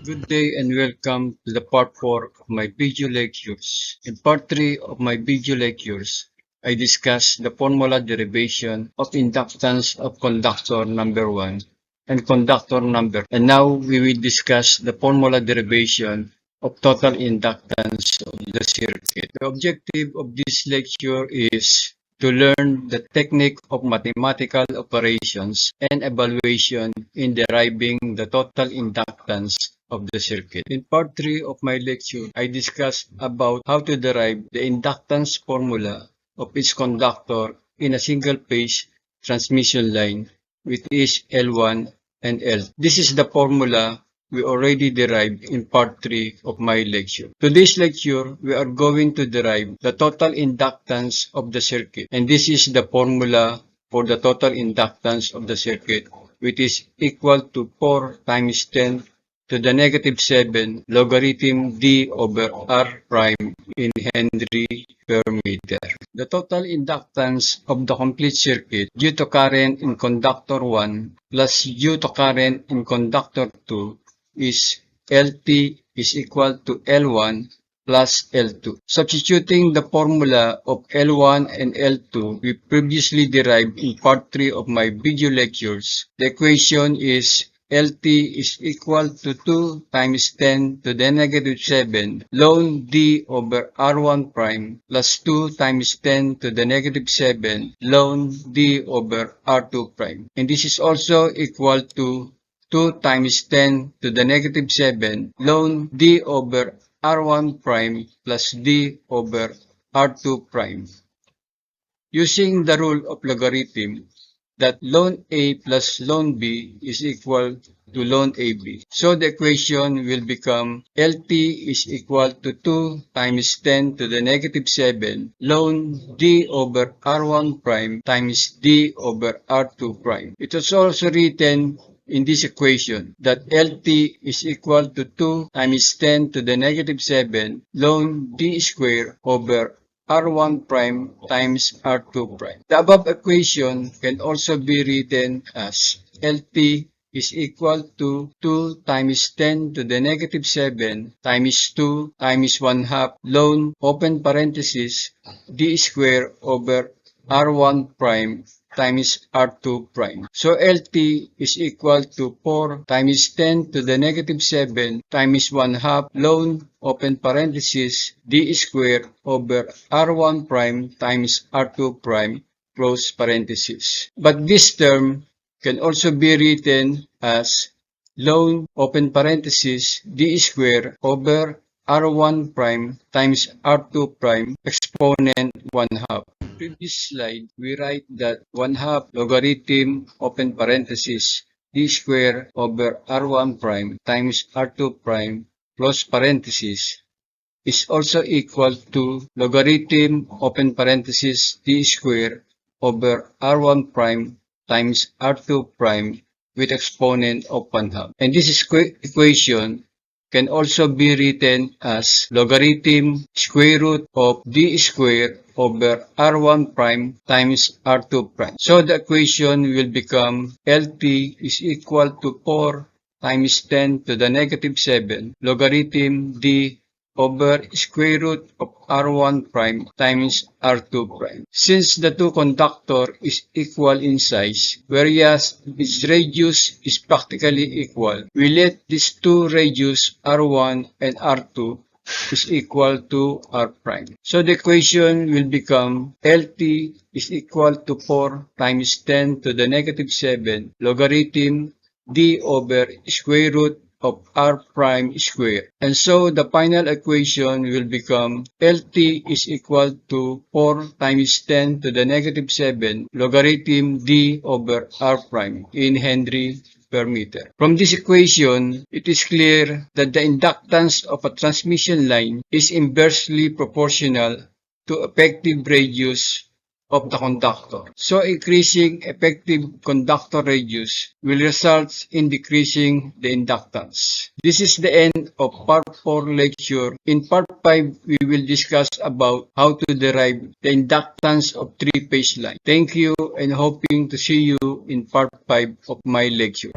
Good day and welcome to the part 4 of my video lectures. In part 3 of my video lectures, I discuss the formula derivation of inductance of conductor number 1 and conductor number 2. And now we will discuss the formula derivation of total inductance of the circuit. The objective of this lecture is to learn the technique of mathematical operations and evaluation in deriving the total inductance of the circuit. In part 3 of my lecture, I discussed about how to derive the inductance formula of each conductor in a single-phase transmission line, which is L1 and L. This is the formula we already derived in part 3 of my lecture. Today's lecture, we are going to derive the total inductance of the circuit. And this is the formula for the total inductance of the circuit, which is equal to 4 times 10 to the negative 7 logarithm d over r prime in Henry per meter. The total inductance of the complete circuit due to current in conductor 1 plus due to current in conductor 2 is LT is equal to L1 plus L2. Substituting the formula of L1 and L2 we previously derived in part 3 of my video lectures, the equation is LT is equal to 2 times 10 to the negative 7 ln D over R1 prime plus 2 times 10 to the negative 7 ln D over R2 prime. And this is also equal to 2 times 10 to the negative 7 ln D over R1 prime plus D over R2 prime. Using the rule of logarithm, that ln A plus ln B is equal to ln AB. So the equation will become LT is equal to 2 times 10 to the negative 7 ln D over R1 prime times D over R2 prime. It is also written in this equation that LT is equal to 2 times 10 to the negative 7 ln D square over R1 prime times R2 prime. The above equation can also be written as LT is equal to 2 times 10 to the negative 7 times 2 times 1 half ln open parenthesis D square over R1 prime times R2 prime. So LT is equal to 4 times 10 to the negative 7 times 1 half ln open parenthesis D square over R1 prime times R2 prime close parenthesis. But this term can also be written as ln open parenthesis D square over R1 prime times R2 prime exponent 1 half. Previous slide, we write that 1 half logarithm open parenthesis D square over R1 prime times R2 prime close parenthesis is also equal to logarithm open parenthesis D square over R1 prime times R2 prime with exponent of 1 half. And this equation can also be written as logarithm square root of D square over R1 prime times R2 prime. So the equation will become LT is equal to 4 times 10 to the negative 7 logarithm D over square root of R1 prime times R2 prime. Since the two conductor is equal in size, whereas its radius is practically equal, we let these two radius R1 and R2 is equal to R prime. So the equation will become LT is equal to 4 times 10 to the negative 7 logarithm D over square root of R prime square. And so the final equation will become LT is equal to 4 times 10 to the negative 7 logarithm D over R prime in Henry per meter. From this equation, it is clear that the inductance of a transmission line is inversely proportional to effective radius of the conductor. So increasing effective conductor radius will result in decreasing the inductance. This is the end of part 4 lecture. In part 5, we will discuss about how to derive the inductance of three-phase line. Thank you and hoping to see you in part 5 of my lecture.